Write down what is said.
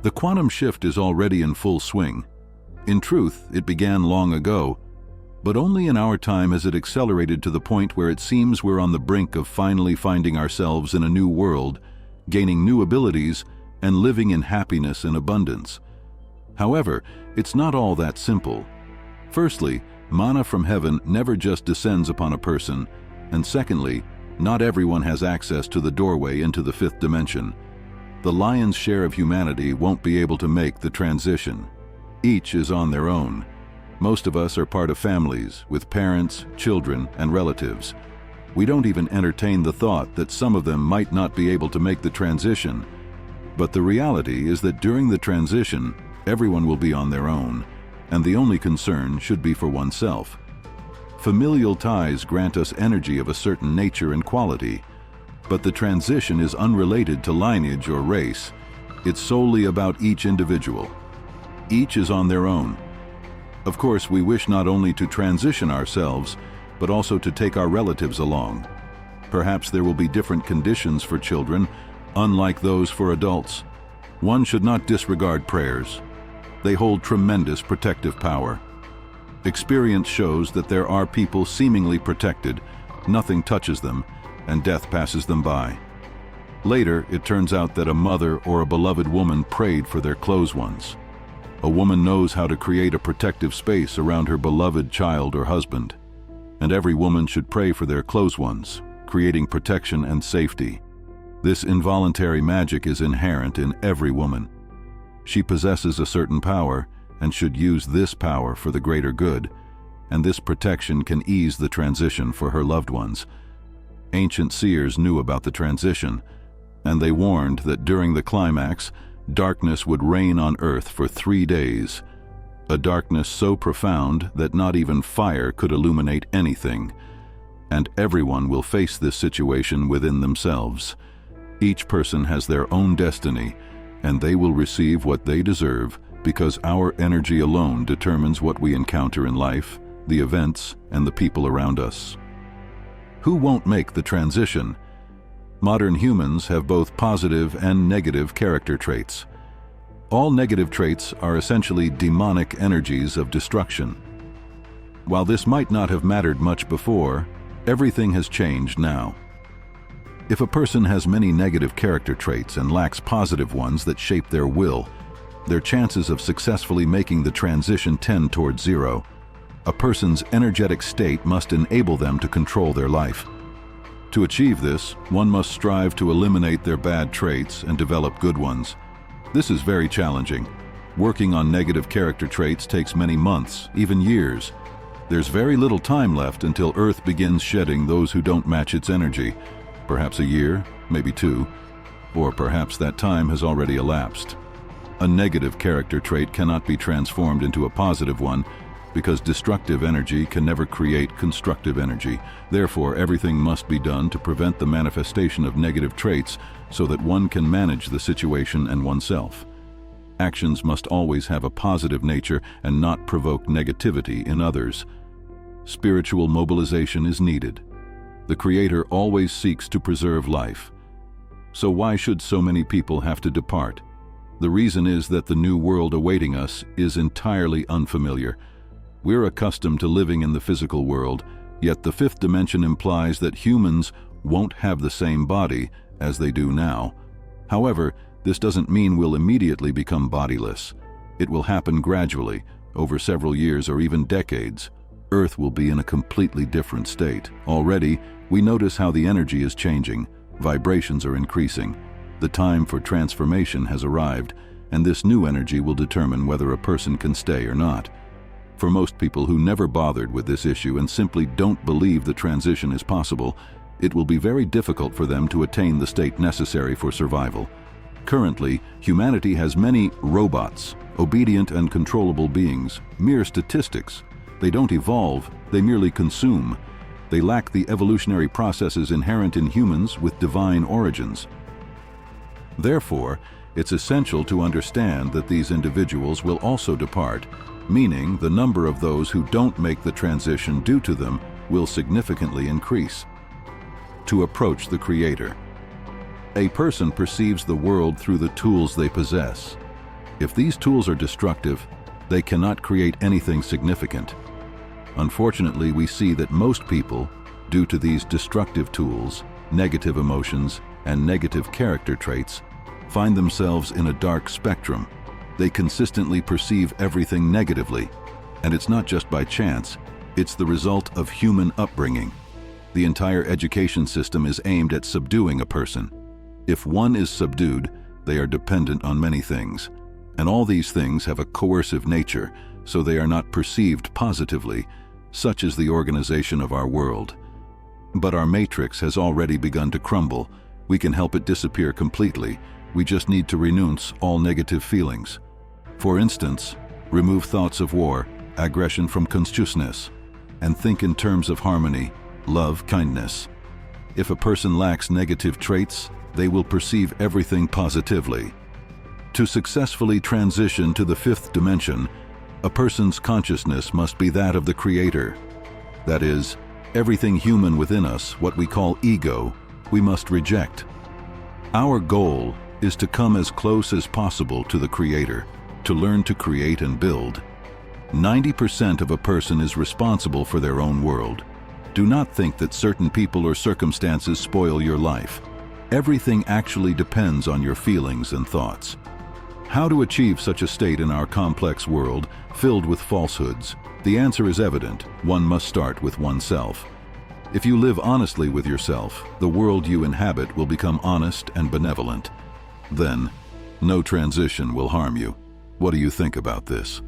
The quantum shift is already in full swing. In truth, it began long ago, but only in our time has it accelerated to the point where it seems we're on the brink of finally finding ourselves in a new world, gaining new abilities, and living in happiness and abundance. However, it's not all that simple. Firstly, mana from heaven never just descends upon a person, and secondly, not everyone has access to the doorway into the fifth dimension. The lion's share of humanity won't be able to make the transition. Each is on their own. Most of us are part of families, with parents, children, and relatives. We don't even entertain the thought that some of them might not be able to make the transition. But the reality is that during the transition, everyone will be on their own, and the only concern should be for oneself. Familial ties grant us energy of a certain nature and quality, but the transition is unrelated to lineage or race. It's solely about each individual. Each is on their own. Of course, we wish not only to transition ourselves, but also to take our relatives along. Perhaps there will be different conditions for children, unlike those for adults. One should not disregard prayers. They hold tremendous protective power. Experience shows that there are people seemingly protected, nothing touches them, and death passes them by. Later, it turns out that a mother or a beloved woman prayed for their close ones. A woman knows how to create a protective space around her beloved child or husband. And every woman should pray for their close ones, creating protection and safety. This involuntary magic is inherent in every woman. She possesses a certain power and should use this power for the greater good, and this protection can ease the transition for her loved ones. Ancient seers knew about the transition, and they warned that during the climax, darkness would reign on earth for 3 days, a darkness so profound that not even fire could illuminate anything, and everyone will face this situation within themselves. Each person has their own destiny, and they will receive what they deserve because our energy alone determines what we encounter in life, the events, and the people around us. Who won't make the transition? Modern humans have both positive and negative character traits. All negative traits are essentially demonic energies of destruction. While this might not have mattered much before, everything has changed now. If a person has many negative character traits and lacks positive ones that shape their will, their chances of successfully making the transition tend towards zero. A person's energetic state must enable them to control their life. To achieve this, one must strive to eliminate their bad traits and develop good ones. This is very challenging. Working on negative character traits takes many months, even years. There's very little time left until Earth begins shedding those who don't match its energy. Perhaps a year, maybe 2, or perhaps that time has already elapsed. A negative character trait cannot be transformed into a positive one, because destructive energy can never create constructive energy. Therefore, everything must be done to prevent the manifestation of negative traits so that one can manage the situation and oneself. Actions must always have a positive nature and not provoke negativity in others. Spiritual mobilization is needed. The Creator always seeks to preserve life. So why should so many people have to depart? The reason is that the new world awaiting us is entirely unfamiliar. We're accustomed to living in the physical world, yet the fifth dimension implies that humans won't have the same body as they do now. However, this doesn't mean we'll immediately become bodiless. It will happen gradually, over several years or even decades. Earth will be in a completely different state. Already, we notice how the energy is changing. Vibrations are increasing. The time for transformation has arrived, and this new energy will determine whether a person can stay or not. For most people who never bothered with this issue and simply don't believe the transition is possible, it will be very difficult for them to attain the state necessary for survival. Currently, humanity has many robots, obedient and controllable beings, mere statistics. They don't evolve, they merely consume. They lack the evolutionary processes inherent in humans with divine origins. Therefore, it's essential to understand that these individuals will also depart, meaning the number of those who don't make the transition due to them will significantly increase. To approach the Creator. A person perceives the world through the tools they possess. If these tools are destructive, they cannot create anything significant. Unfortunately, we see that most people, due to these destructive tools, negative emotions, and negative character traits, find themselves in a dark spectrum. They consistently perceive everything negatively, and it's not just by chance, it's the result of human upbringing. The entire education system is aimed at subduing a person. If one is subdued, they are dependent on many things, and all these things have a coercive nature, so they are not perceived positively. Such is the organization of our world. But our matrix has already begun to crumble. We can help it disappear completely. We just need to renounce all negative feelings. For instance, remove thoughts of war, aggression from consciousness, and think in terms of harmony, love, kindness. If a person lacks negative traits, they will perceive everything positively. To successfully transition to the fifth dimension, a person's consciousness must be that of the Creator. That is, everything human within us, what we call ego, we must reject. Our goal is to come as close as possible to the Creator, to learn to create and build. 90% of a person is responsible for their own world. Do not think that certain people or circumstances spoil your life. Everything actually depends on your feelings and thoughts. How to achieve such a state in our complex world filled with falsehoods? The answer is evident. One must start with oneself. If you live honestly with yourself, the world you inhabit will become honest and benevolent. Then, no transition will harm you. What do you think about this?